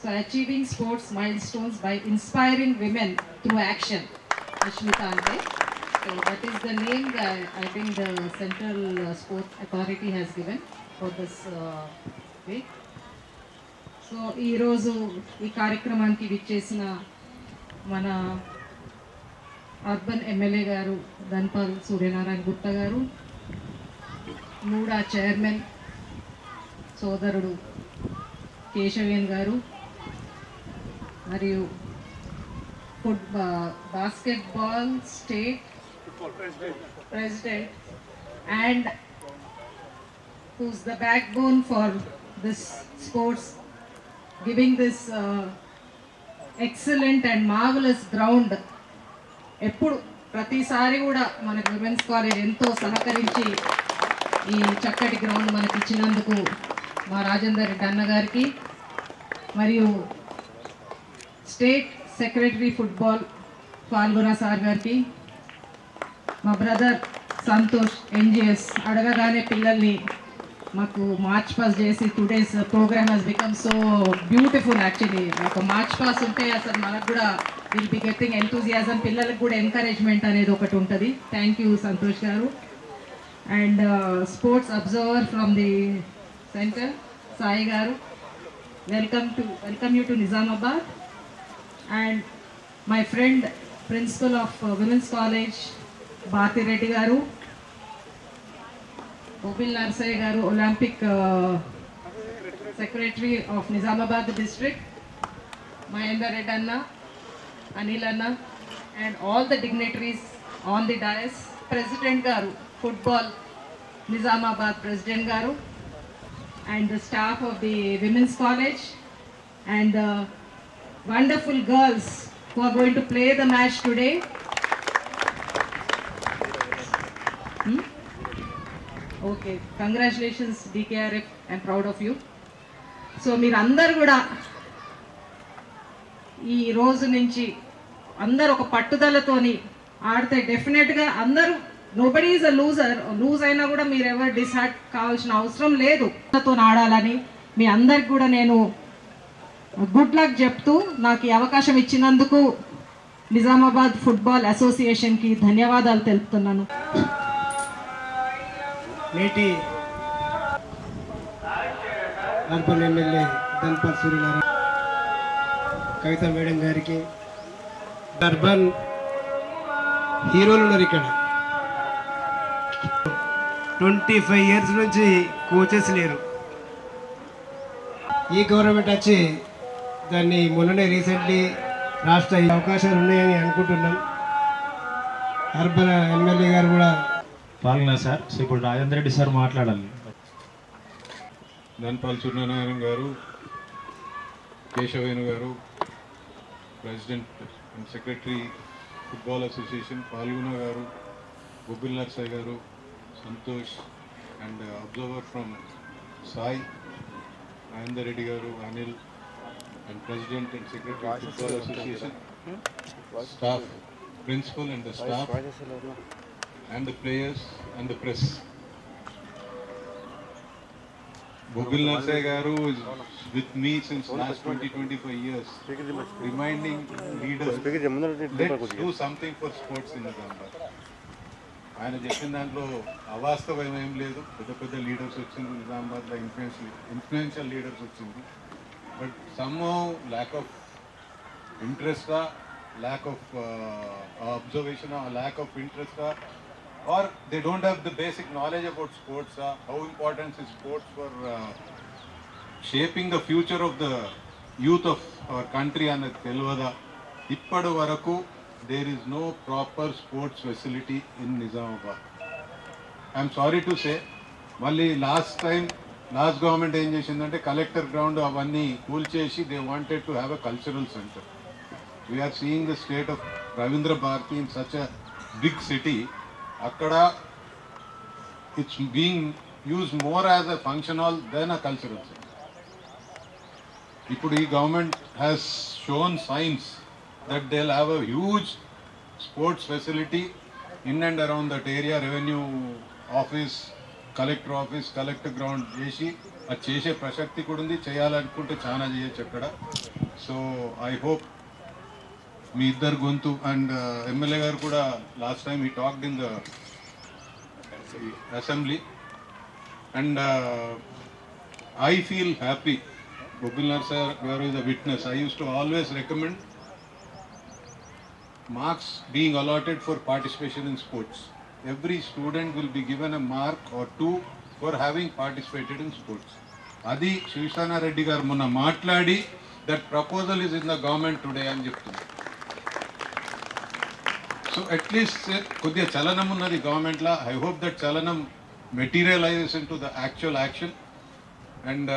for achieving sports milestones by inspiring women through action. Ashmita Ante. So that is the name that I think the Central Sport Authority has given for this week. So ఈరోజు ఈ కార్యక్రమానికి విచ్చేసిన మన urban MLA గారు ధన్పాల్ సూర్యనారాయణ గుప్తా గారు, మూడా chairman సోదరుడు కేశవేన్ గారు, మరియు basketball state president and who's the backbone for this sports, giving this excellent and marvelous ground. ఎప్పుడు ప్రతిసారి కూడా మనకు విమెన్స్ కాలేజ్ ఎంతో సహకరించి ఈ చక్కటి గ్రౌండ్ మనకి ఇచ్చినందుకు మా రాజేందర్ రెడ్డి అన్న గారికి, మరియు స్టేట్ సెక్రటరీ ఫుట్బాల్ పాల్గొన సార్ గారికి, మా బ్రదర్ సంతోష్ ఎన్జిఎస్ అడగగానే పిల్లల్ని మాకు మార్చ్ పాస్ చేసి today's programme he's become so beautiful. Actually ఒక మార్చ్ పాస్ ఉంటే అసలు మనకు కూడా విల్ బి గెట్టింగ్ ఎంతూజియాజం, పిల్లలకు కూడా ఎంకరేజ్మెంట్ అనేది ఒకటి ఉంటుంది. థ్యాంక్ యూ సంతోష్ గారు. And sports observer from the centre Sai గారు, welcome you to Nizamabad. And my friend principal of women's college Bharathi Reddy గారు, గోపిల్ నర్సయ్య గారు, Olympic secretary of Nizamabad district, Mahender Reddy అన్న, అనిల్ అన్న, and all the dignitaries on the dais, president గారు ఫుట్బాల్ నిజామాబాద్ ప్రెసిడెంట్ గారు, and the staff of the women's college, and wonderful girls who are going to play the match today. Okay, congratulations DKRF, I'm proud of you. So మీరు అందరు కూడా ఈ రోజు నుంచి అందరు ఒక పట్టుదలతోని ఆడితే డెఫినెట్గా అందరూ, నోబడీ ఈజ్ అ లూజ్ అయినా కూడా మీరు ఎవరు డిసైడ్ కావాల్సిన అవసరం లేదు. తో ఆడాలని మీ అందరికి కూడా నేను గుడ్ లక్ చెప్తూ నాకు ఈ అవకాశం ఇచ్చినందుకు నిజామాబాద్ ఫుట్బాల్ అసోసియేషన్కి ధన్యవాదాలు తెలుపుతున్నాను. నేటి అర్బన్ ఎమ్మెల్యే ధన్పాల్ సూర్యనారాయణ, కవిత మేడం గారికి, అర్బన్ హీరోలు ఉన్నారు ఇక్కడ. 25 years నుంచి కోచెస్ లేరు. ఈ గవర్నమెంట్ వచ్చి దాన్ని మొన్ననే రీసెంట్లీ రాష్ట్ర అవకాశాలు ఉన్నాయని అనుకుంటున్నాం. అర్బన్ ఎమ్మెల్యే గారు కూడా పాల్గొన్నారు సార్. సో ఇప్పుడు రాజేంద్ర రెడ్డి సార్ మాట్లాడాలి. ధన్పాల్ సూర్యనారాయణ గారు, కేశవేను garu, president and secretary football association, పాల్గొన garu, గోపిల్ Narsaiah garu, Santosh, and observer from Sai, Mahender Reddy garu, Anil, and president and secretary football association, staff, principal and the staff, and the players and the press. Gopil Narsai garu is with me since last 20-25 years, reminding leaders, let's do something for sports in Nizamáబాద్. ఆయన చెప్పిన దాంట్లో అవాస్తవం ఏం లేదు. పెద్ద పెద్ద leaders వచ్చింది నిజామాబాద్లో, ఇన్ఫ్లుయెన్షియల్ లీడర్స్ వచ్చింది. బట్ సమ్హౌ ల్యాక్ ఆఫ్ ఇంట్రెస్టా, lack of observation, or lack of interest, or they don't have the basic knowledge about sports, how important is sports for shaping the future of the youth of our country and telvada. Ippadu varaku there is no proper sports facility in Nizamabad. I am sorry to say, malli last government em chesindante collector ground avanni cool chesi they wanted to have a cultural center. We are seeing the state of Ravindra Bharati in such a big city. Akkada it's being used more as a function hall than a cultural center. Ippudu ee government has shown signs that they'll have a huge sports facility in and around that area. Revenue office, collector ground chesi అది చేసే ప్రసక్తి కూడా ఉంది, చేయాలనుకుంటే చాలా చేయొచ్చు అక్కడ. So I hope మీ ఇద్దరు గొంతు అండ్ ఎమ్మెల్యే గారు కూడా లాస్ట్ టైం ఈ talked in the assembly and I feel happy. Bobbilnar sir is a witness. I used to always recommend marks being allotted for participation in sports. Every student will be given a mark or two for having participated in sports. Adi Shivsana Reddy garu monna maatladi that proposal is in the government today ani cheptunna. So at least kodiya chalanam unnadi government la. I hope that chalanam materializes into the actual action. And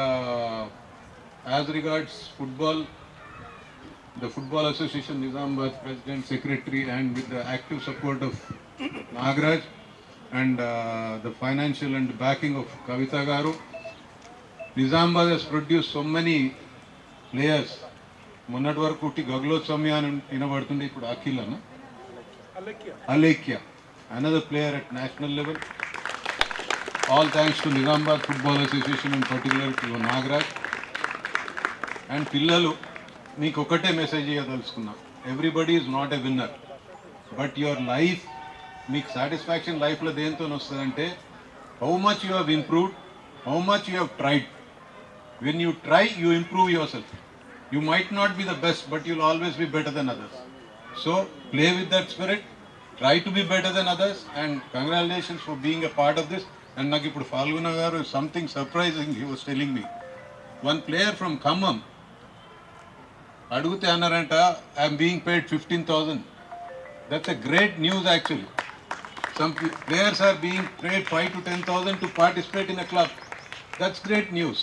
as regards football, the Football Association Nizamabad President, Secretary, and with the active support of Nagraj and the financial and backing of Kavita Garu, Nizamabad has produced so many players. Monnati varaku utti Gaglotswamy ani inabadtundi, ippudu Akhilana Alekhya, another player at national level. All thanks to Nizamabad Football Association, in particular to Nagraj. And Pillalu, meeku okate message iyadalusukunna. Everybody is not a winner, but your life, meeku satisfaction life lo dento ostadante how much you have improved, how much you have tried. When you try, you improve yourself. You might not be the best, but you'll always be better than others. So play with that spirit, try to be better than others, and congratulations for being a part of this. And నాకు ఇప్పుడు Falguna garu, something surprising he was telling me. One player from Khammam అడిగితే అన్నారంట, I'm being paid 15,000. That's a great news actually. Some players are being paid 5 to 10,000 to participate in a club. That's great news.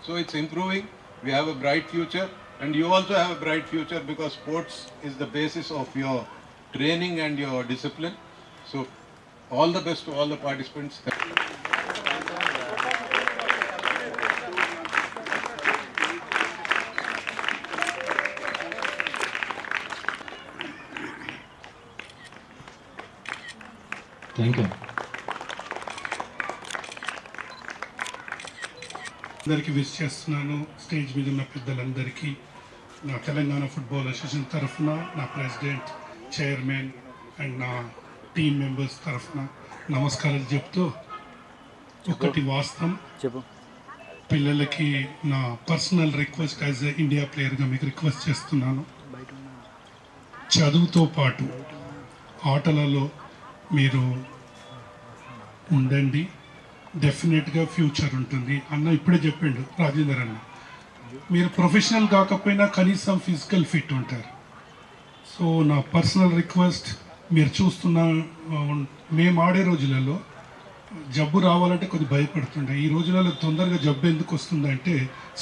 So it's improving. We have a bright future, and you also have a bright future because sports is the basis of your training and your discipline. So all the best to all the participants. Thank you. అందరికీ wish చేస్తున్నాను. Stage మీద ఉన్న పెద్దలందరికీ నా Telangana football association తరఫున, నా president, chairman and నా team members తరఫున నమస్కారాలు చెప్తూ, ఒకటి వాస్తవం చెప్పు, పిల్లలకి నా personal request as a India ప్లేయర్గా మీకు రిక్వెస్ట్ చేస్తున్నాను. చదువుతో పాటు ఆటలలో మీరు ఉండండి, డెఫినెట్గా ఫ్యూచర్ ఉంటుంది. అన్న ఇప్పుడే చెప్పిండు రాజేందర్ అన్న, మీరు ప్రొఫెషనల్ కాకపోయినా కనీసం ఫిజికల్ ఫిట్ ఉంటారు. సో నా పర్సనల్ రిక్వెస్ట్, మీరు చూస్తున్న మేము ఆడే రోజులలో జబ్బు రావాలంటే కొద్ది భయపడుతుండే. ఈ రోజులలో తొందరగా జబ్బు ఎందుకు వస్తుందంటే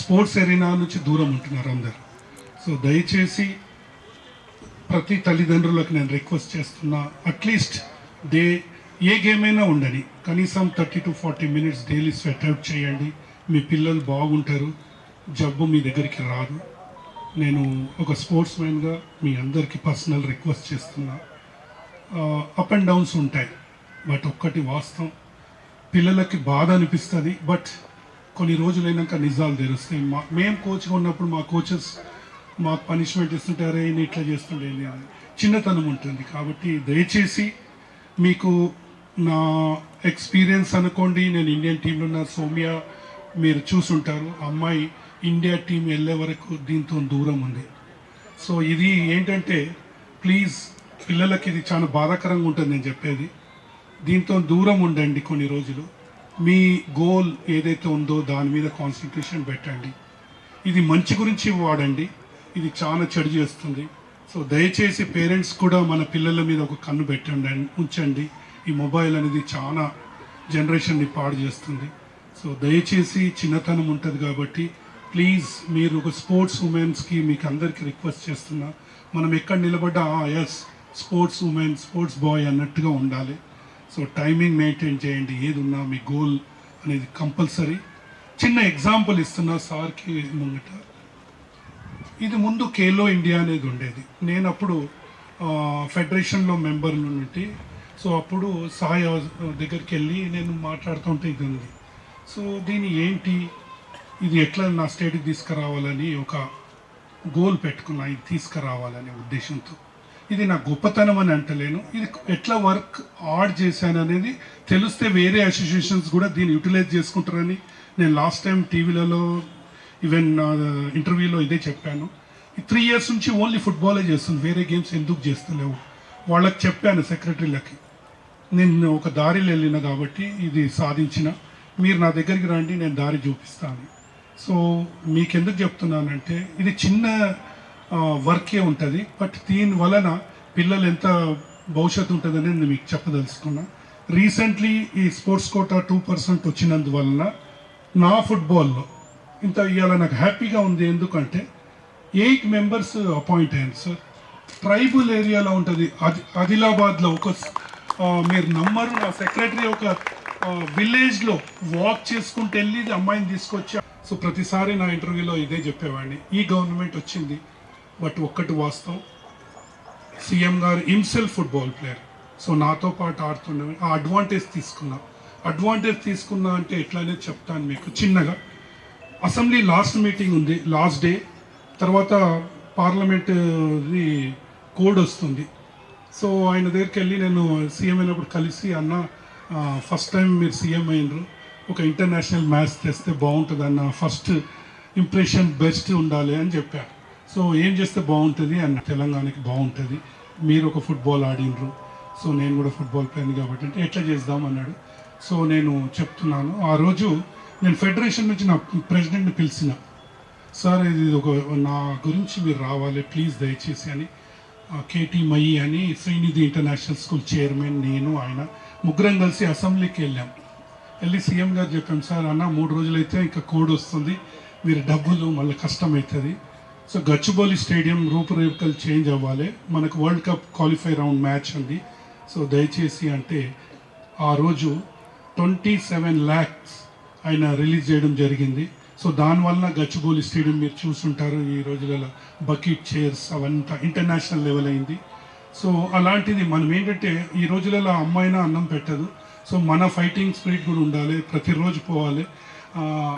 స్పోర్ట్స్ ఎరీనా నుంచి దూరం ఉంటున్నారు అందరు. సో దయచేసి ప్రతి తల్లిదండ్రులకు నేను రిక్వెస్ట్ చేస్తున్నా, అట్లీస్ట్ ఏ గేమ్ అయినా ఉండని, కనీసం 30 to 40 minutes daily sweat out చేయండి. మీ పిల్లలు బాగుంటారు, జబ్బు మీ దగ్గరికి రాదు. నేను ఒక స్పోర్ట్స్ మ్యాన్గా మీ అందరికీ పర్సనల్ రిక్వెస్ట్ చేస్తున్నా. అప్ అండ్ డౌన్స్ ఉంటాయి, బట్ ఒక్కటి వాస్తవం, పిల్లలకి బాధ అనిపిస్తుంది, బట్ కొన్ని రోజులైనాక నిజాలు తెలుస్తాయి. మేము కోచ్గా ఉన్నప్పుడు మా కోచెస్ మాకు పనిష్మెంట్ ఇస్తుంటారే, ఇట్లా చేస్తుండేది, చిన్నతనం ఉంటుంది. కాబట్టి దయచేసి మీకు నా ఎక్స్పీరియన్స్ అనుకోండి. నేను ఇండియన్ టీంలో ఉన్న సౌమ్య మీరు చూసుంటారు, అమ్మాయి ఇండియా టీం వెళ్ళే వరకు దీంతో దూరం ఉంది. సో ఇది ఏంటంటే ప్లీజ్ పిల్లలకి ఇది చాలా బాధాకరంగా ఉంటుంది నేను చెప్పేది. దీంతో దూరం ఉండండి కొన్ని రోజులు. మీ గోల్ ఏదైతే ఉందో దాని మీద కాన్సన్ట్రేషన్ పెట్టండి. ఇది మంచి గురించి వాడండి, ఇది చాలా చెడు చేస్తుంది. సో దయచేసి పేరెంట్స్ కూడా మన పిల్లల మీద ఒక కన్ను పెట్టండి, ఉంచండి. ఈ మొబైల్ అనేది చాలా జనరేషన్ని పాడు చేస్తుంది. సో దయచేసి చిన్నతనం ఉంటుంది కాబట్టి ప్లీజ్ మీరు ఒక స్పోర్ట్స్ ఉమెన్స్కి మీకు అందరికీ రిక్వెస్ట్ చేస్తున్నా, మనం ఎక్కడ నిలబడ్డా as sports women, sports boy అన్నట్టుగా ఉండాలి. సో టైమింగ్ మెయింటైన్ చేయండి, ఏది ఉన్నా మీ గోల్ అనేది కంపల్సరీ. చిన్న ఎగ్జాంపుల్ ఇస్తున్నా సార్కి ముంగట. ఇది ముందు ఖేలో ఇండియా అనేది ఉండేది. నేను అప్పుడు ఫెడరేషన్లో మెంబర్లు నుండి, సో అప్పుడు సాయి దగ్గరికి వెళ్ళి నేను మాట్లాడుతుంటే ఇది ఉంది. సో దీని ఏంటి ఇది ఎట్లా నా స్టేట్కి తీసుకురావాలని ఒక గోల్ పెట్టుకున్నా, ఇది తీసుకురావాలనే ఉద్దేశంతో. ఇది నా గొప్పతనం అని అంటలేను, ఇది ఎట్లా వర్క్ ఆడ్ చేశాను అనేది తెలిస్తే వేరే అసోసియేషన్స్ కూడా దీన్ని యూటిలైజ్ చేసుకుంటారని నేను లాస్ట్ టైం టీవీలలో ఈవెన్ ఇంటర్వ్యూలో ఇదే చెప్పాను. ఈ 3 years నుంచి ఓన్లీ ఫుట్బాలే చేస్తుంది, వేరే గేమ్స్ ఎందుకు చేస్తలేవు వాళ్ళకి చెప్పాను సెక్రటరీలకి. నేను ఒక దారిలో వెళ్ళిన కాబట్టి ఇది సాధించిన, మీరు నా దగ్గరికి రండి నేను దారి చూపిస్తాను. సో మీకెందుకు చెప్తున్నానంటే ఇది చిన్న వర్కే ఉంటుంది, బట్ దీని వలన పిల్లలు ఎంత భవిష్యత్తు ఉంటుందని నేను మీకు చెప్పదలుచుకున్నా. రీసెంట్లీ ఈ స్పోర్ట్స్ కోటా 2% వచ్చినందువలన నా ఫుట్బాల్లో ఇంత ఇవాళ నాకు హ్యాపీగా ఉంది. ఎందుకంటే 8 members అపాయింట్ అయ్యాను సార్. ట్రైబల్ ఏరియాలో ఉంటుంది, ఆదిలాబాద్లో ఒక మీరు నమ్మరు, నా సెక్రటరీ ఒక విలేజ్లో వాక్ చేసుకుంటూ వెళ్ళి అమ్మాయిని తీసుకొచ్చా. సో ప్రతిసారి నా ఇంటర్వ్యూలో ఇదే చెప్పేవాడిని, ఈ గవర్నమెంట్ వచ్చింది బట్ ఒక్కటి వాస్తవం, సీఎం గారు హిమ్సెల్ఫ్ ఫుట్బాల్ ప్లేయర్. సో నాతో పాటు ఆడుతుండే ఆ అడ్వాంటేజ్ తీసుకున్నా అంటే ఎట్లా అనేది చెప్తాను మీకు చిన్నగా. అసెంబ్లీ లాస్ట్ మీటింగ్ ఉంది, లాస్ట్ డే తర్వాత పార్లమెంట్ది కోడ్ వస్తుంది. సో ఆయన దగ్గరికి వెళ్ళి నేను సీఎం అయినప్పుడు కలిసి, అన్న ఫస్ట్ టైం మీరు సీఎం అయినరు, ఒక ఇంటర్నేషనల్ మ్యాచ్ తెస్తే బాగుంటుంది అన్న, ఫస్ట్ ఇంప్రెషన్ బెస్ట్ ఉండాలి అని చెప్పారు. సో ఏం చేస్తే బాగుంటుంది అన్న, తెలంగాణకి బాగుంటుంది, మీరు ఒక ఫుట్బాల్ ఆడినరు, సో నేను కూడా ఫుట్బాల్ ప్లేయర్ కాబట్టి అంటే ఎట్లా చేద్దాం అన్నాడు. సో నేను చెప్తున్నాను, ఆ రోజు నేను ఫెడరేషన్ నుంచి నా ప్రెసిడెంట్ని పిలిచిన, సార్ ఇది ఒక నా గురించి మీరు రావాలి ప్లీజ్ దయచేసి అని. కేటీ మయి అని శ్రీనిధి ఇంటర్నేషనల్ స్కూల్ చైర్మన్, నేను, ఆయన ముగ్గురం కలిసి అసెంబ్లీకి వెళ్ళి సీఎం గారు చెప్పాం, సార్ అన్న 3 రోజులైతే ఇంకా కోడ్ వస్తుంది, మీరు డబ్బులు మళ్ళీ కష్టమవుతుంది. సో గచ్చిబౌలి స్టేడియం రూపురేఖలు చేంజ్ అవ్వాలి, మనకు world cup qualify round match ఉంది, సో దయచేసి అంటే ఆ రోజు 27 lakhs ఆయన రిలీజ్ చేయడం జరిగింది. సో దానివల్ల గచ్చిబౌలి స్టేడియం మీరు చూసుంటారు, ఈ రోజులలో బకెట్ చైర్స్ అవంతా ఇంటర్నేషనల్ లెవెల్ అయింది. సో అలాంటిది మనం ఏంటంటే ఈ రోజులలో అమ్మాయినా అన్నం పెట్టదు, సో మన ఫైటింగ్ స్పిరిట్ కూడా ఉండాలి, ప్రతిరోజు పోవాలి.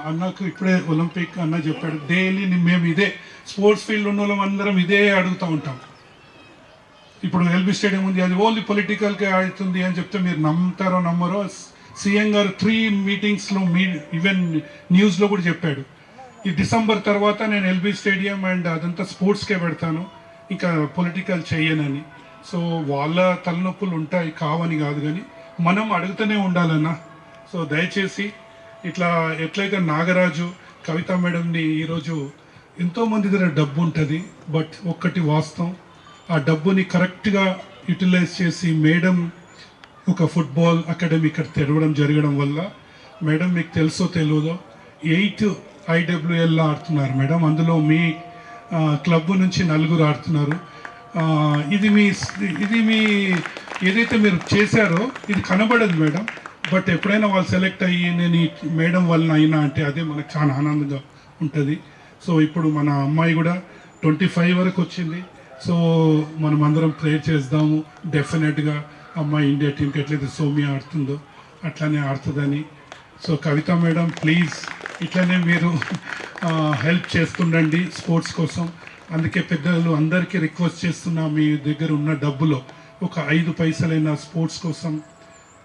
అన్నకు ఇప్పుడే ఒలింపిక్ అన్న చెప్పాడు, డైలీ మేము ఇదే స్పోర్ట్స్ ఫీల్డ్ ఉన్న వాళ్ళం అందరం ఇదే అడుగుతూ ఉంటాం. ఇప్పుడు ఎల్బీ స్టేడియం ఉంది, అది ఓన్లీ పొలిటికల్కే ఆడుతుంది అని చెప్తే మీరు నమ్ముతారో నమ్మరో, సీఎం గారు 3 meetingsలో ఈవెన్ న్యూస్లో కూడా చెప్పాడు, ఈ డిసెంబర్ తర్వాత నేను ఎల్బీ స్టేడియం అండ్ అదంతా స్పోర్ట్స్కే పెడతాను, ఇంకా పొలిటికల్ చెయ్యనని. సో వాళ్ళ తలనొప్పులు ఉంటాయి, కావని కాదు, కానీ మనం అడుగుతూనే ఉండాలన్నా. సో దయచేసి ఇట్లా ఎట్లయితే నాగరాజు కవిత మేడంని ఈరోజు ఎంతోమంది దగ్గర డబ్బు ఉంటుంది, బట్ ఒక్కటి వాస్తవం, ఆ డబ్బుని కరెక్ట్గా యూటిలైజ్ చేసి మేడం ఒక ఫుట్బాల్ అకాడమీ ఇక్కడ తెరవడం జరగడం వల్ల, మేడం మీకు తెలుసో తెలియదో 8 IWL ఆడుతున్నారు మేడం, అందులో మీ క్లబ్ నుంచి 4 ఆడుతున్నారు. ఇది మీ ఏదైతే మీరు చేశారో ఇది కనబడదు మేడం, బట్ ఎప్పుడైనా వాళ్ళు సెలెక్ట్ అయ్యి నేను ఈ మేడం వలన అయినా అంటే అదే మనకు చాలా ఆనందంగా ఉంటుంది. సో ఇప్పుడు మన అమ్మాయి కూడా 25 వరకు వచ్చింది, సో మనం అందరం ప్రేర్ చేద్దాము, డెఫినెట్గా అమ్మాయి ఇండియా టీంకి ఎట్లయితే సౌమ్య ఆడుతుందో అట్లానే ఆడుతుందని. సో కవిత మేడం ప్లీజ్ ఇట్లనే మీరు హెల్ప్ చేస్తుండండి స్పోర్ట్స్ కోసం. అందుకే పెద్దలు అందరికీ రిక్వెస్ట్ చేస్తున్నా, మీ దగ్గర ఉన్న డబ్బులో ఒక 5 పైసలైనా స్పోర్ట్స్ కోసం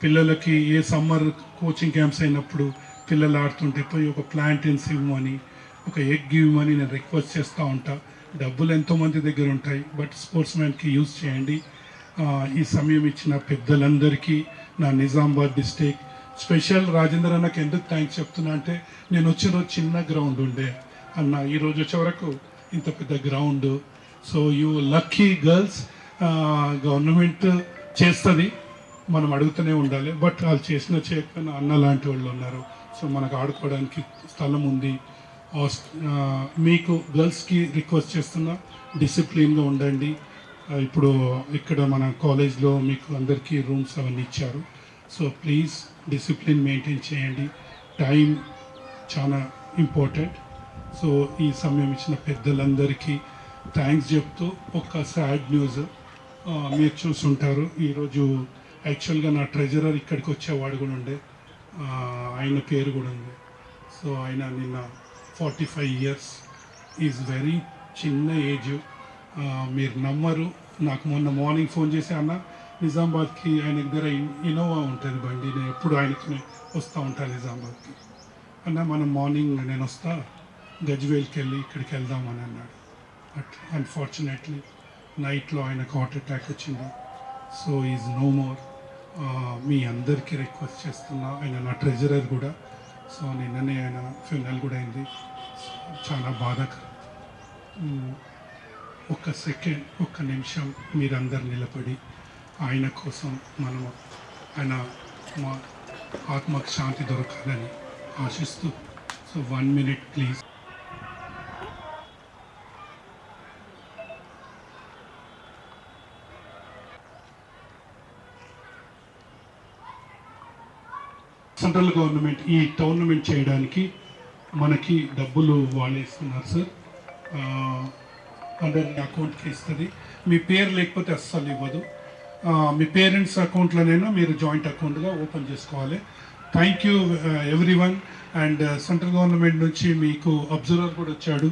పిల్లలకి, ఏ సమ్మర్ కోచింగ్ క్యాంప్స్ అయినప్పుడు పిల్లలు ఆడుతుంటే పోయి ఒక ప్లాంటెన్స్ ఇవ్వమని, ఒక ఎగ్ ఇవ్వమని నేను రిక్వెస్ట్ చేస్తూ ఉంటా. డబ్బులు ఎంతోమంది దగ్గర ఉంటాయి, బట్ స్పోర్ట్స్ మ్యాన్కి యూజ్ చేయండి. ఈ సమయం ఇచ్చిన పెద్దలందరికీ నా నిజామాబాద్ డిస్ట్రిక్ట్ స్పెషల్ రాజేందర్ అన్నకి ఎందుకు థ్యాంక్స్ చెప్తున్నా అంటే, నేను వచ్చిన రోజు చిన్న గ్రౌండ్ ఉండే అన్న, ఈరోజు వచ్చే వరకు ఇంత పెద్ద ground. So you lucky girls, government చేస్తుంది, మనం అడుగుతూనే ఉండాలి, బట్ వాళ్ళు చేసిన చేయకపోయినా అన్న లాంటి వాళ్ళు ఉన్నారు. సో మనకు ఆడుకోవడానికి స్థలం ఉంది. మీకు గర్ల్స్కి రిక్వెస్ట్ చేస్తున్నా, డిసిప్లిన్గా ఉండండి. ఇప్పుడు ఇక్కడ మన కాలేజ్లో మీకు అందరికీ రూమ్స్ అవన్నీ ఇచ్చారు, సో ప్లీజ్ డిసిప్లిన్ మెయింటైన్ చేయండి. టైం చాలా ఇంపార్టెంట్. సో ఈ సమయం ఇచ్చిన పెద్దలందరికీ థ్యాంక్స్ చెప్తూ ఒక సాడ్ న్యూస్ మీరు చూసుంటారు. ఈరోజు యాక్చువల్గా నా ట్రెజరర్ ఇక్కడికి వచ్చేవాడు కూడా ఉండే, ఆయన పేరు కూడా ఉంది. సో ఆయన నిన్న 45 years ఈజ్ వెరీ చిన్న ఏజ్. మీరు నమ్మరు, నాకు మొన్న మార్నింగ్ ఫోన్ చేసి అన్న నిజామాబాద్కి ఆయన దగ్గర ఇన్నోవా ఉంటుంది బండి, నేను ఎప్పుడు ఆయనతో వస్తూ ఉంటాను నిజామాబాద్కి. అన్న మనం మార్నింగ్ నేను వస్తా గజ్వేల్కి వెళ్ళి ఇక్కడికి వెళ్దామని అన్నాడు. బట్ అన్ఫార్చునేట్లీ నైట్లో ఆయనకు హార్ట్ అటాక్ వచ్చింది. So is no more. మీ అందరికీ రిక్వెస్ట్ చేస్తున్నా, ఆయన నా ట్రెజరర్ కూడా. సో నిన్ననే ఆయన ఫ్యూనరల్ కూడా అయింది. చాలా బాధాకరం. ఒక్క సెకండ్, ఒక్క నిమిషం మీరందరు నిలబడి ఆయన కోసం మనము ఆయన మా ఆత్మకు శాంతి దొరకాలని ఆశిస్తూ. So 1 minute please. Central government ఈ టోర్నమెంట్ చేయడానికి మనకి డబ్బులు వాళ్ళేస్తున్నారు సార్. అంటే అకౌంట్కి ఇస్తుంది. మీ పేరు లేకపోతే అస్సలు ఇవ్వదు. మీ పేరెంట్స్ అకౌంట్లోనైనా మీరు జాయింట్ అకౌంట్గా ఓపెన్ చేసుకోవాలి. Thank you every one. And central government నుంచి మీకు అబ్జర్వర్ కూడా వచ్చాడు.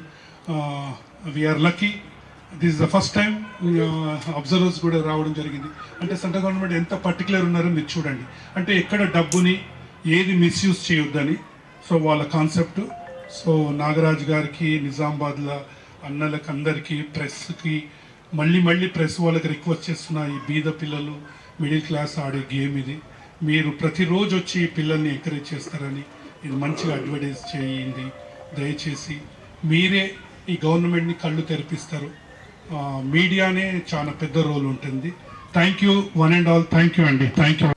We are lucky. This is the first time observers కూడా రావడం జరిగింది. అంటే సెంట్రల్ గవర్నమెంట్ ఎంత పర్టికులర్ ఉన్నారో మీరు చూడండి. అంటే ఎక్కడ డబ్బుని ఏది మిస్యూజ్ చేయొద్దని. సో వాళ్ళ కాన్సెప్ట్. సో నాగరాజ్ గారికి, నిజామాబాద్లో అన్నలకు అందరికీ, ప్రెస్కి మళ్ళీ ప్రెస్ వాళ్ళకి రిక్వెస్ట్ చేస్తున్నా, ఈ బీద పిల్లలు మిడిల్ క్లాస్ ఆడే గేమ్ ఇది. మీరు ప్రతిరోజు వచ్చి ఈ పిల్లల్ని ఎంకరేజ్ చేస్తారని, ఇది మంచిగా అడ్వర్టైజ్ చేయండి దయచేసి. మీరే ఈ గవర్నమెంట్ని కళ్ళు తెరిపిస్తారు. మీడియానే చాలా పెద్ద రోల్ ఉంటుంది. Thank you one and all. Thank you అండి. Thank you.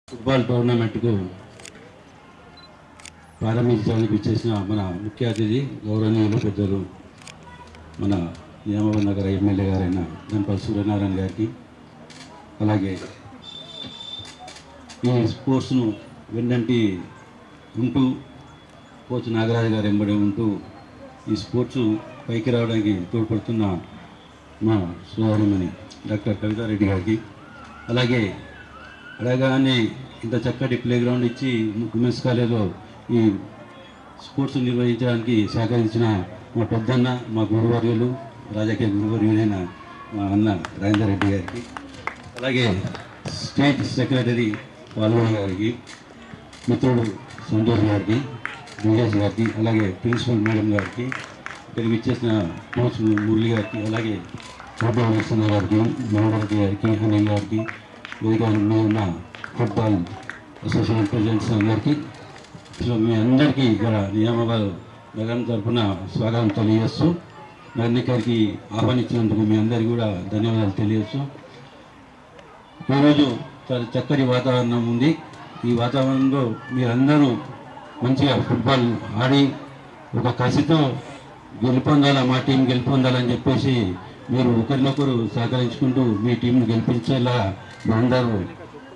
ఫుట్బాల్ టోర్నమెంట్కు ప్రారంభించడానికి ఇచ్చేసిన మన ముఖ్య అతిథి గౌరవనీయులు పెద్దలు మన నిజామాబాద్ నగర ఎమ్మెల్యే గారైన గణపతి సూర్యనారాయణ గారికి, అలాగే ఈ స్పోర్ట్స్ను వెన్నంటి ఉంటూ కోచ్ నాగరాజు గారు వెంబడి ఉంటూ ఈ స్పోర్ట్స్ పైకి రావడానికి తోడ్పడుతున్న మా సోదరిమణి డాక్టర్ కవితారెడ్డి గారికి, అలాగే అడగానే ఇంత చక్కటి ప్లే గ్రౌండ్ ఇచ్చి ఉమెన్స్ కాలేజీలో ఈ స్పోర్ట్స్ నిర్వహించడానికి సహకరించిన మా పెద్దన్న, మా గురువర్యులు, రాజకీయ గురువర్యులైన మా అన్న రాజేందర్ రెడ్డి గారికి, అలాగే స్టేట్ సెక్రటరీ పాల్గొన గారికి, మిత్రుడు సంతోష్ గారికి, దినేష్ గారికి, అలాగే ప్రిన్సిపల్ మేడం గారికి, ఇక్కడికి ఇచ్చేసిన కోచ్ మురళి గారికి, అలాగే చోటా నరసింహ గారికి, మహోదరెడ్డి గారికి, అనిల్ గారికి, వేదిక ఉన్న ఫుట్బాల్ అసోసియేషన్ ప్రెసిడెంట్స్ అందరికీ, సో మీ అందరికీ ఇక్కడ నిజామాబాద్ నగరం తరఫున స్వాగతం తెలియజేస్తూ, నన్ను ఇక్కడికి ఆహ్వానించినందుకు మీ అందరికీ కూడా ధన్యవాదాలు తెలియజేస్తూ, ఈరోజు చాలా చక్కటి వాతావరణం ఉంది. ఈ వాతావరణంలో మీరందరూ మంచిగా ఫుట్బాల్ ఆడి ఒక కసితో గెలుపొందాలా, మా టీం గెలుపొందాలని చెప్పేసి మీరు ఒకరినొకరు సహకరించుకుంటూ మీ టీంను గెలిపించేలా అందరూ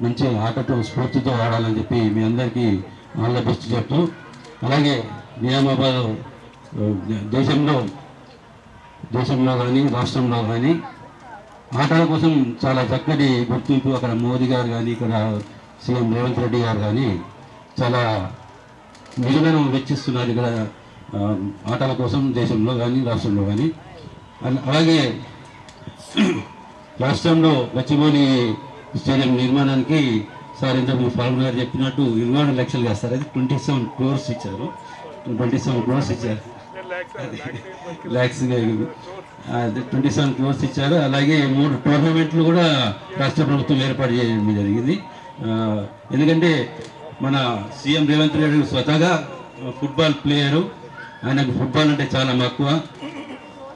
మంచి ఆటతో స్ఫూర్తితో ఆడాలని చెప్పి మీ అందరికీ ఆల్ ద బెస్ట్ చెప్తూ, అలాగే నిజామాబాద్ దేశంలో కానీ రాష్ట్రంలో కానీ ఆటల కోసం చాలా చక్కటి గుర్తింపు అక్కడ మోదీ గారు కానీ, ఇక్కడ సీఎం రేవంత్ రెడ్డి గారు కానీ చాలా నిధులను వెచ్చిస్తున్నారు ఇక్కడ ఆటల కోసం, దేశంలో కానీ రాష్ట్రంలో కానీ. అలాగే రాష్ట్రంలో గచ్చిబౌలి స్టేడియం నిర్మాణానికి సార్ ఇంతకు ఫార్ములా గారు చెప్పినట్టు 24 లక్షలు కాదు సార్, అది 27 crores ఇచ్చారు. 27 crores ఇచ్చారు. ల్యాక్స్ 27 crores ఇచ్చారు. అలాగే 3 టోర్నమెంట్లు కూడా రాష్ట్ర ప్రభుత్వం ఏర్పాటు చేయడం జరిగింది. ఎందుకంటే మన సీఎం రేవంత్ రెడ్డి స్వతహాగా ఫుట్బాల్ ప్లేయరు, ఆయనకు ఫుట్బాల్ అంటే చాలా మక్కువ.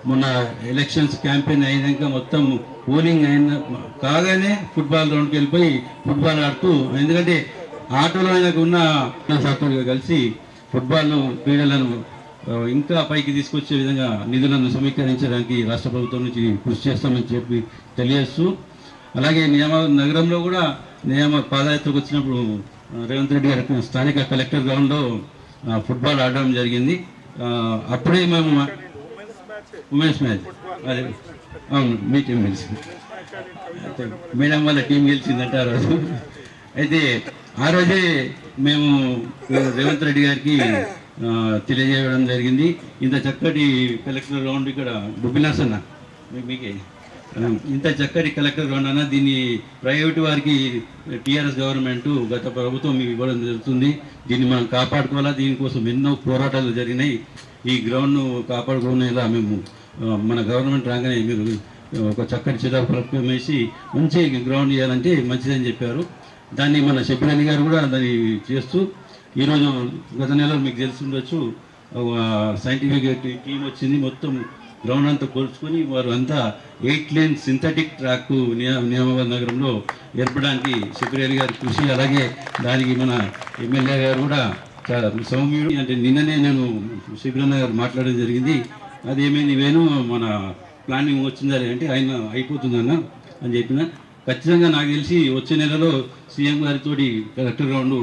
మొన్న ఎలక్షన్స్ క్యాంపెయిన్ అయినాక మొత్తం పోలింగ్ అయిన కాగానే ఫుట్బాల్ గ్రౌండ్కి వెళ్ళిపోయి ఫుట్బాల్ ఆడుతూ, ఎందుకంటే ఆటోలో ఆయనకు ఉన్న శాఖలుగా కలిసి ఫుట్బాల్ను క్రీడలను ఇంకా పైకి తీసుకొచ్చే విధంగా నిధులను సమీకరించడానికి రాష్ట్ర ప్రభుత్వం నుంచి కృషి చేస్తామని చెప్పి తెలియజేస్తూ, అలాగే నగరంలో కూడా పాదయాత్రకు వచ్చినప్పుడు రేవంత్ రెడ్డి గారి స్థానిక కలెక్టర్ గ్రౌండ్లో ఫుట్బాల్ ఆడడం జరిగింది. అప్పుడే మేము ఉమెన్స్ మ్యాచ్, అదే అవును మీ టీం గెలిచింది, అయితే మేడం వాళ్ళ టీం గెలిచిందంటే ఆ రోజు. అయితే ఆ రోజే మేము రేవంత్ రెడ్డి గారికి తెలియజేయడం జరిగింది. ఇంత చక్కటి కలెక్టర్ గ్రౌండ్ ఇక్కడ బుబ్బిలాస్ అన్న మీకే ఇంత చక్కటి కలెక్టర్ గ్రౌండ్ అన్న, దీన్ని ప్రైవేటు వారికి టీఆర్ఎస్ గవర్నమెంట్ గత ప్రభుత్వం మీకు ఇవ్వడం జరుగుతుంది. దీన్ని మనం కాపాడుకోవాలా, దీనికోసం ఎన్నో పోరాటాలు జరిగినాయి. ఈ గ్రౌండ్ను కాపాడుకునేలా మేము మన గవర్నమెంట్ రాగానే మీరు ఒక చక్కటి చిత్రపలకం వేసి మంచి గ్రౌండ్ చేయాలంటే మంచిదని చెప్పారు. దాన్ని మన షబ్బీర్ గారు కూడా దాన్ని చేస్తూ ఈరోజు గత నెలలో మీకు తెలిసి ఉండొచ్చు, సైంటిఫిక్ టీం వచ్చింది, మొత్తం గ్రౌండ్ అంతా కోల్చుకొని వారు అంతా 8 lane సింథటిక్ ట్రాక్ నిజామాబాద్ నగరంలో ఏర్పడడానికి షబ్బీర్ గారి కృషి, అలాగే దానికి మన ఎమ్మెల్యే గారు కూడా చాలా సౌమ్యుడు. అంటే నిన్ననే నేను షబ్బీర్ గారు మాట్లాడడం జరిగింది. అదేమైంది వేణు మన ప్లానింగ్ వచ్చిందా అంటే ఆయన అయిపోతుందన్న అని చెప్పిన. ఖచ్చితంగా నాకు తెలిసి వచ్చే నెలలో సీఎం గారితో కలెక్టర్ గ్రౌండ్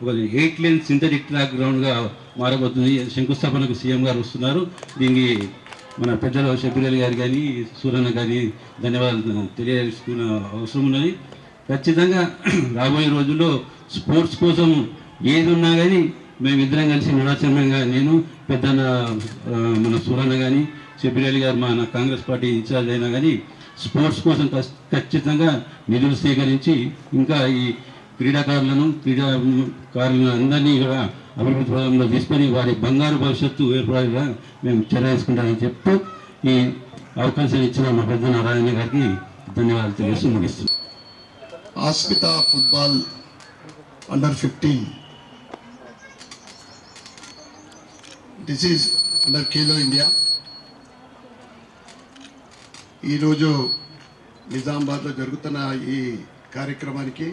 ఒక 8 lane సింథటిక్ ట్రాక్ గ్రౌండ్గా మారబోతుంది. శంకుస్థాపనకు సీఎం గారు వస్తున్నారు. దీనికి మన పెద్దలు షబ్బీర్ గారు కానీ సూరన్న కానీ ధన్యవాదాలు తెలియజేసుకున్న అవసరం ఉన్నది. ఖచ్చితంగా రాబోయే రోజుల్లో స్పోర్ట్స్ కోసం ఏది ఉన్నా కానీ మేమిద్దరం కలిసి నిరాచరణంగా నేను పెద్దన్న మన సూరన్న కానీ షబ్బీర్ గారు మన కాంగ్రెస్ పార్టీ ఇన్ఛార్జ్ అయినా కానీ స్పోర్ట్స్ కోసం ఖచ్చితంగా నిధులు సేకరించి ఇంకా ఈ క్రీడాకారులను అందరినీ కూడా అభివృద్ధి పదంలో తీసుకొని వారి బంగారు భవిష్యత్తు ఏర్పడేలా మేము చర్య తీసుకుంటామని చెప్తూ ఈ అవకాశం ఇచ్చిన మా పెద్ద నారాయణ గారికి ధన్యవాదాలు తెలియజేస్తూ ముగిస్తున్నాం. Asmitha football under 15. This is under Khelo India. ఈరోజు నిజామాబాద్లో జరుగుతున్న ఈ కార్యక్రమానికి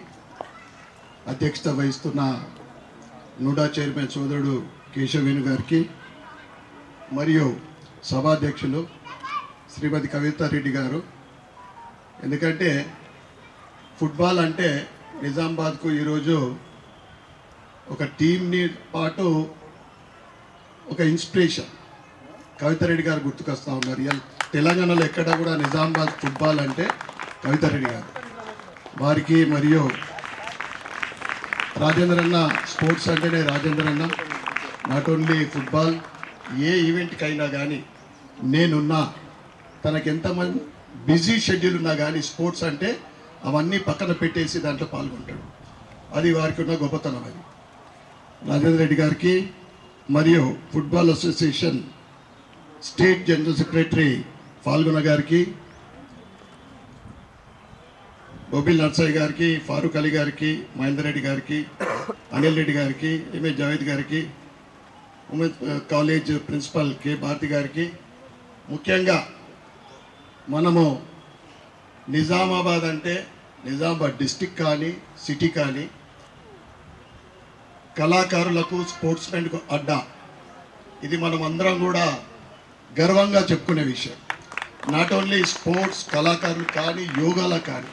అధ్యక్షత వహిస్తున్న నూడా చైర్మన్ సోదరుడు కేశవేణు గారికి మరియు సభాధ్యక్షులు శ్రీమతి కవితారెడ్డి గారు, ఎందుకంటే ఫుట్బాల్ అంటే నిజామాబాద్కు ఈరోజు ఒక టీంని పాటు ఒక ఇన్స్పిరేషన్. కవితారెడ్డి గారు గుర్తుకొస్తూ ఉన్నారు. తెలంగాణలో ఎక్కడ కూడా నిజామాబాద్ ఫుట్బాల్ అంటే కవితారెడ్డి గారు, వారికి మరియు రాజేంద్ర అన్న స్పోర్ట్స్ అంటేనే రాజేంద్ర అన్న. నాట్ ఓన్లీ ఫుట్బాల్, ఏ ఈవెంట్కైనా కానీ నేనున్నా, తనకి ఎంతమంది బిజీ షెడ్యూల్ ఉన్నా కానీ స్పోర్ట్స్ అంటే అవన్నీ పక్కన పెట్టేసి దాంట్లో పాల్గొంటాడు. అది వారికి ఉన్న గొప్పతనం. అది రాజేంద్ర రెడ్డి గారికి మరియు football association state general secretary Phalguna గారికి, బొబిల్ నర్సయ్య గారికి, ఫారూక్ అలీ గారికి, మహేందర్ రెడ్డి గారికి, అనిల్ రెడ్డి గారికి, ఎంఏ జావేద్ గారికి, women college principal K Bharati గారికి, ముఖ్యంగా మనము నిజామాబాద్ అంటే నిజామాబాద్ డిస్టిక్ కానీ సిటీ కానీ కళాకారులకు స్పోర్ట్స్ మెన్కు అడ్డా. ఇది మనం అందరం కూడా గర్వంగా చెప్పుకునే విషయం. నాట్ ఓన్లీ స్పోర్ట్స్ కళాకారులు కానీ యోగాల కానీ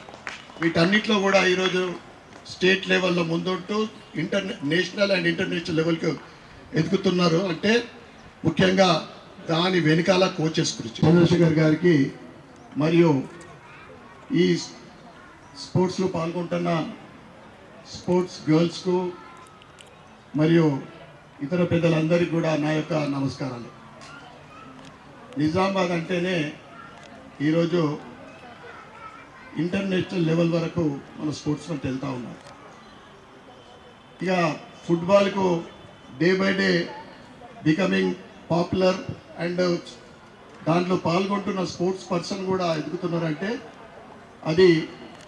వీటన్నిటిలో కూడా ఈరోజు స్టేట్ లెవెల్లో ముందుంటూ నేషనల్ అండ్ ఇంటర్నేషనల్ లెవెల్కి ఎదుగుతున్నారు. అంటే ముఖ్యంగా దాని వెనకాల కోచెస్ గురించి చంద్రశేఖర్ గారికి మరియు ఈ స్పోర్ట్స్లో పాల్గొంటున్న స్పోర్ట్స్ గర్ల్స్కు మరియు ఇతర పెద్దలందరికీ కూడా నా యొక్క నమస్కారాలు. నిజామాబాద్ అంటేనే ఈరోజు ఇంటర్నేషనల్ లెవెల్ వరకు మన స్పోర్ట్స్మెన్ వెళ్తూ ఉన్నారు. ఇక ఫుట్బాల్కు day by day becoming popular and దాంట్లో పాల్గొంటున్న స్పోర్ట్స్ పర్సన్ కూడా ఎదుగుతున్నారంటే అది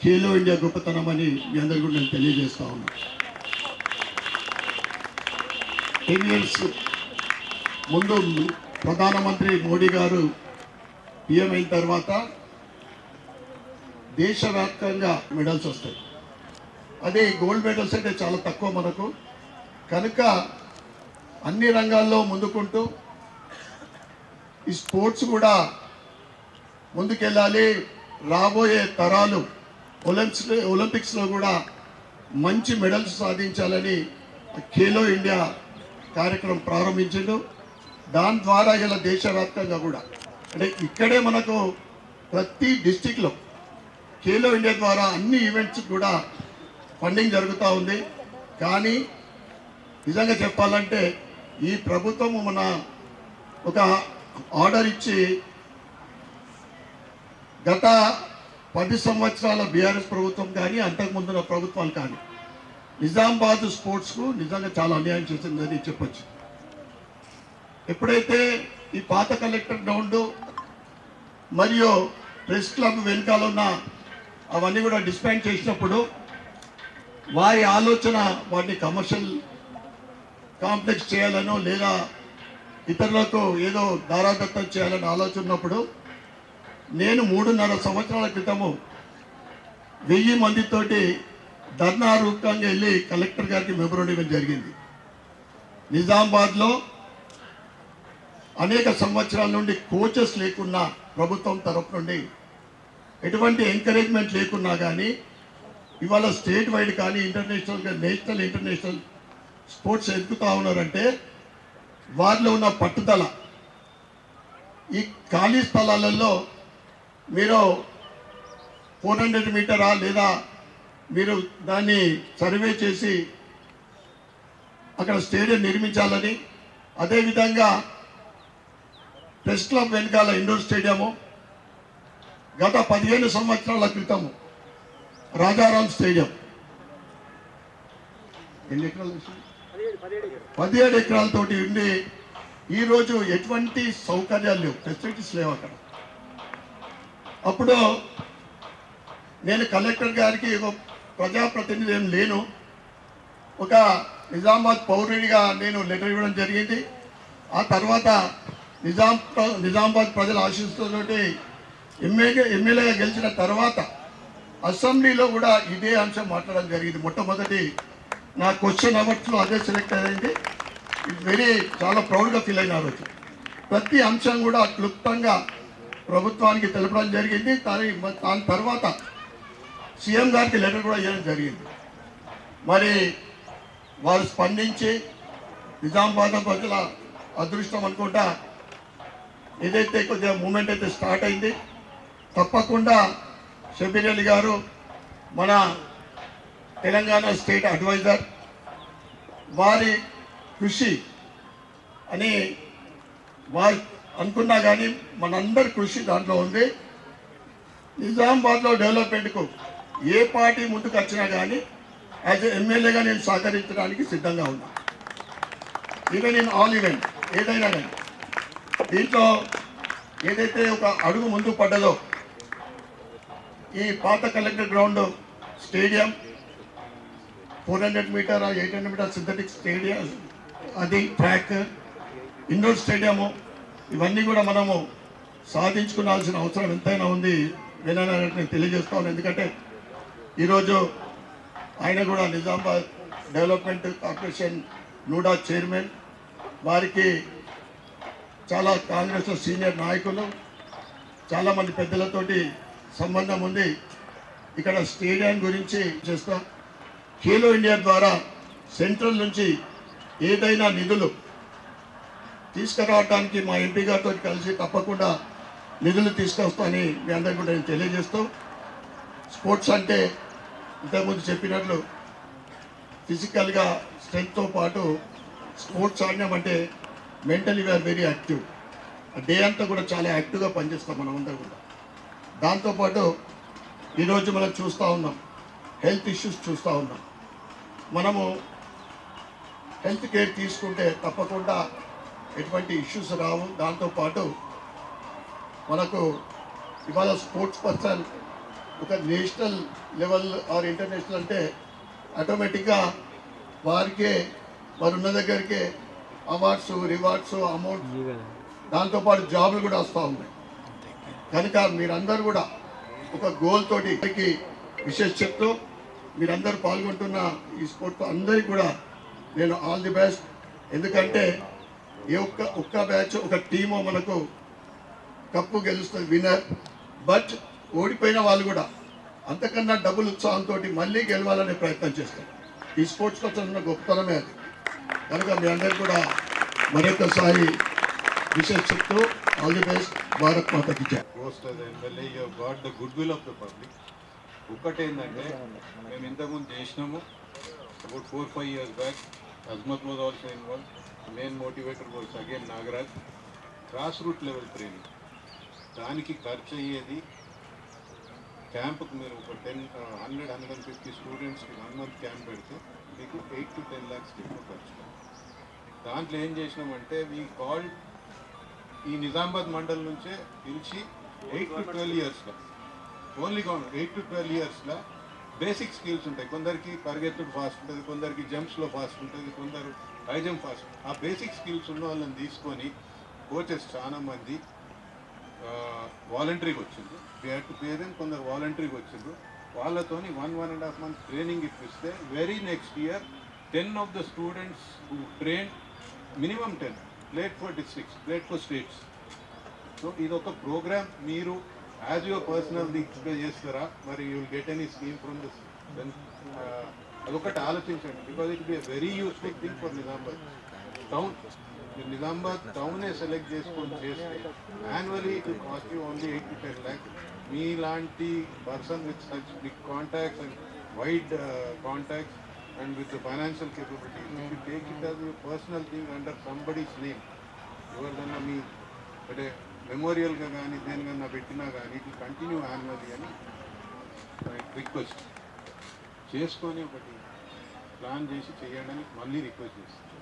ఖేలో ఇండియా గొప్పతనం అని మీ అందరికీ కూడా నేను తెలియజేస్తా ఉన్నాను. 10 years ముందు ప్రధానమంత్రి మోడీ గారు పిఎం అయిన తర్వాత దేశవ్యాప్తంగా మెడల్స్ వస్తాయి. అదే గోల్డ్ మెడల్స్ అంటే చాలా తక్కువ మనకు. కనుక అన్ని రంగాల్లో ముందుకుంటూ ఈ స్పోర్ట్స్ కూడా ముందుకెళ్ళాలి. రాబోయే తరాలు ఒలింపిక్స్లో కూడా మంచి మెడల్స్ సాధించాలని ఖేలో ఇండియా కార్యక్రమం ప్రారంభించిండు. దాని ద్వారా ఇలా దేశవ్యాప్తంగా కూడా అంటే ఇక్కడే మనకు ప్రతి డిస్టిక్లో ఖేలో ఇండియా ద్వారా అన్ని ఈవెంట్స్ కూడా ఫండింగ్ జరుగుతూ ఉంది. కానీ నిజంగా చెప్పాలంటే ఈ ప్రభుత్వం మన ఒక ఆర్డర్ ఇచ్చి గత 10 సంవత్సరాల బీఆర్ఎస్ ప్రభుత్వం కానీ అంతకుముందున్న ప్రభుత్వాలు కానీ నిజామాబాద్ స్పోర్ట్స్కు నిజంగా చాలా అన్యాయం చేసిందని చెప్పొచ్చు. ఎప్పుడైతే ఈ పాత కలెక్టర్ గ్రౌండ్ మరియు ప్రెస్ క్లబ్ వెనకాల ఉన్న అవన్నీ కూడా డిస్పాండ్ చేసినప్పుడు వారి ఆలోచన వాటిని కమర్షియల్ కాంప్లెక్స్ చేయాలనో లేదా ఇతరులకు ఏదో దారాదత్తం చేయాలని ఆలోచన ఉన్నప్పుడు నేను 3.5 సంవత్సరాల క్రితము 1000 మందితోటి ధర్నా రూపకంగా వెళ్ళి కలెక్టర్ గారికి మెమోరాండం ఇవ్వడం జరిగింది. నిజామాబాద్లో అనేక సంవత్సరాల నుండి కోచెస్ లేకున్నా ప్రభుత్వం తరఫు నుండి ఎటువంటి ఎంకరేజ్మెంట్ లేకున్నా కానీ ఇవాళ స్టేట్ వైడ్ కానీ ఇంటర్నేషనల్గా నేషనల్ ఇంటర్నేషనల్ స్పోర్ట్స్ ఎదుగుతూ ఉన్నారంటే వారిలో ఉన్న పట్టుదల. ఈ ఖాళీ స్థలాలలో మీరు 400 మీటరా లేదా మీరు దాన్ని సర్వే చేసి అక్కడ స్టేడియం నిర్మించాలని, అదేవిధంగా ప్రెస్ క్లబ్ వెనకాల ఇండోర్ స్టేడియము గత 15 సంవత్సరాల క్రితము రాజారాం స్టేడియం ఎన్ని ఎకరాలు 17 ఎకరాలతోటి ఉండి ఈరోజు ఎటువంటి సౌకర్యాలు లేవు, ఫెసిలిటీస్ లేవు అక్కడ. అప్పుడు నేను కలెక్టర్ గారికి ఒక ప్రజాప్రతినిధి ఏం లేను, ఒక నిజామాబాద్ పౌరుడిగా నేను లెటర్ ఇవ్వడం జరిగింది. ఆ తర్వాత నిజామాబాద్ ప్రజల ఆశీస్సులతోటి ఎమ్మెల్యేగా గెలిచిన తర్వాత అసెంబ్లీలో కూడా ఇదే అంశం మాట్లాడడం జరిగింది. మొట్టమొదటి నా క్వశ్చన్ అవర్స్లో అదే సెలెక్ట్ అయింది. వెరీ చాలా ప్రౌడ్గా ఫీల్ అయిన రోజు ప్రతి అంశం కూడా క్లుప్తంగా ప్రభుత్వానికి తెలపడం జరిగింది. దాని తర్వాత సీఎం గారికి లెటర్ కూడా ఇవ్వడం జరిగింది. మరి వారు స్పందించి నిజామాబాద్ ప్రజల అదృష్టం అనుకుంటా ఏదైతే కొద్దిగా మూమెంట్ అయితే స్టార్ట్ అయింది. తప్పకుండా షబీర్ అలీ గారు మన తెలంగాణ స్టేట్ అడ్వైజర్, వారి కృషి అని వారు అనుకున్నా కానీ మనందరి కృషి దాంట్లో ఉంది. నిజామాబాద్లో డెవలప్మెంట్కు ఏ పార్టీ ముందుకు వచ్చినా కానీ యాజ్ ఎమ్మెల్యేగా నేను సహకరించడానికి సిద్ధంగా ఉన్నా. ఈవెన్ ఇన్ ఆల్ ఈవెంట్ ఏదైనా కానీ దీంట్లో ఏదైతే ఒక అడుగు ముందు పడ్డదో ఈ పాత collector ground stadium 400 metre 800 metre synthetic stadium, అది ట్రాక్, ఇండోర్ స్టేడియము, ఇవన్నీ కూడా మనము సాధించుకోవాల్సిన అవసరం ఎంతైనా ఉంది వినని నేను తెలియజేస్తాను. ఎందుకంటే ఈరోజు ఆయన కూడా Nizamabad development corporation NUDA chairman, వారికి చాలా కాంగ్రెస్ సీనియర్ నాయకులు చాలామంది పెద్దలతోటి సంబంధం ఉంది. ఇక్కడ స్టేడియం గురించి చేస్తాం. ఖేలో ఇండియా ద్వారా సెంట్రల్ నుంచి ఏదైనా నిధులు తీసుకురావడానికి మా ఎంపీ గారితో కలిసి తప్పకుండా నిధులు తీసుకొస్తామని మీ అందరికీ కూడా నేను తెలియజేస్తూ, స్పోర్ట్స్ అంటే ఇంతకుముందు చెప్పినట్లు ఫిజికల్గా స్ట్రెంగ్త్తో పాటు స్పోర్ట్స్ ఆడడం అంటే mentally we are very active. Day అంతా కూడా చాలా యాక్టివ్గా పనిచేస్తాం మనం అందరూ కూడా. దాంతోపాటు ఈరోజు మనం చూస్తూ ఉన్నాం హెల్త్ ఇష్యూస్ చూస్తూ ఉన్నాం. మనము హెల్త్ కేర్ తీసుకుంటే తప్పకుండా ఎటువంటి ఇష్యూస్ రావు. దాంతోపాటు మనకు ఇవాళ స్పోర్ట్స్ పర్సన్ ఒక నేషనల్ లెవెల్ ఆర్ ఇంటర్నేషనల్ అంటే ఆటోమేటిక్గా వారికే వారు ఉన్న దగ్గరికే అవార్డ్స్, రివార్డ్స్, అమౌంట్, దాంతోపాటు జాబులు కూడా వస్తూ ఉన్నాయి. కనుక మీరందరూ కూడా ఒక గోల్ తోటి విశేష చెప్తూ మీరందరూ పాల్గొంటున్న ఈ స్పోర్ట్ అందరికీ కూడా నేను ఆల్ ది బెస్ట్. ఎందుకంటే ఏ ఒక్క బ్యాచ్ ఒక టీము మనకు కప్పు గెలుస్తుంది విన్నర్, బట్ ఓడిపోయిన వాళ్ళు కూడా అంతకన్నా డబుల్ ఉత్సాహంతో మళ్ళీ గెలవాలనే ప్రయత్నం చేస్తారు. ఈ స్పోర్ట్స్లో ఉన్న గొప్పతనమే అది. కనుక మీ అందరికీ కూడా మరొకసారి విశేష చెప్తూ ఆల్ ది బెస్ట్. భారత్ మాతకి జై. Post as MLA, you have got the goodwill of the public. ఒకటేంటంటే మేము ఇంతకుముందు చేసినాము about 4-5 years back. Azmat was also involve. Main motivator was again Nagaraj. Grass root level training, దానికి ఖర్చు అయ్యేది క్యాంప్కి మీరు ఒక 100-150 స్టూడెంట్స్కి 1 month క్యాంప్ పెడితే మీకు 8 to 10 lakhs ఖర్చు. దాంట్లో ఏం చేసినామంటే వీ కాల్డ్ ఈ నిజామాబాద్ మండల్ నుంచే పిలిచి 8 to 12 yearsలో ఓన్లీ 8 to 12 yearsలో బేసిక్ స్కిల్స్ ఉంటాయి. కొందరికి పరిగెత్తుడు ఫాస్ట్ ఉంటుంది, కొందరికి జంప్స్లో ఫాస్ట్ ఉంటుంది, కొందరు హై జంప్ ఫాస్ట్. ఆ బేసిక్ స్కిల్స్ ఉన్న వాళ్ళని తీసుకొని కోచెస్ చాలా మంది వాలంటరీకి వచ్చిండ్రు. We had to pay them. కొందరు వాలంటరీకి వచ్చిండ్రు. వాళ్ళతోని 1.5 months ట్రైనింగ్ ఇప్పిస్తే very next year 10 of the students who trained, minimum 10, played for districts, played for states. So ఇది ఒక ప్రోగ్రామ్. మీరు యాజ్ యువర్ పర్సనల్ ఎక్స్ప్లెయిన్ చేస్తారా, మరి you will get any scheme from this? అదొకటి ఆలోచించండి. Because it be a very useful thing for Nizamabad town. మీరు నిజామాబాద్ టౌనే select చేసుకొని చేస్తే annually it will cost you only 8 to 10 lakhs. మీలాంటి person with such big contacts and wide contacts and with the financial capabilities, if you take it as your personal thing under somebody's name, ఎవరిదన్నా మీ అంటే మెమోరియల్గా కానీ దేనికన్నా పెట్టినా కానీ it will continue annually అని request చేసుకొని ఒకటి plan చేసి చేయండి అని మళ్ళీ రిక్వెస్ట్ చేస్తాను.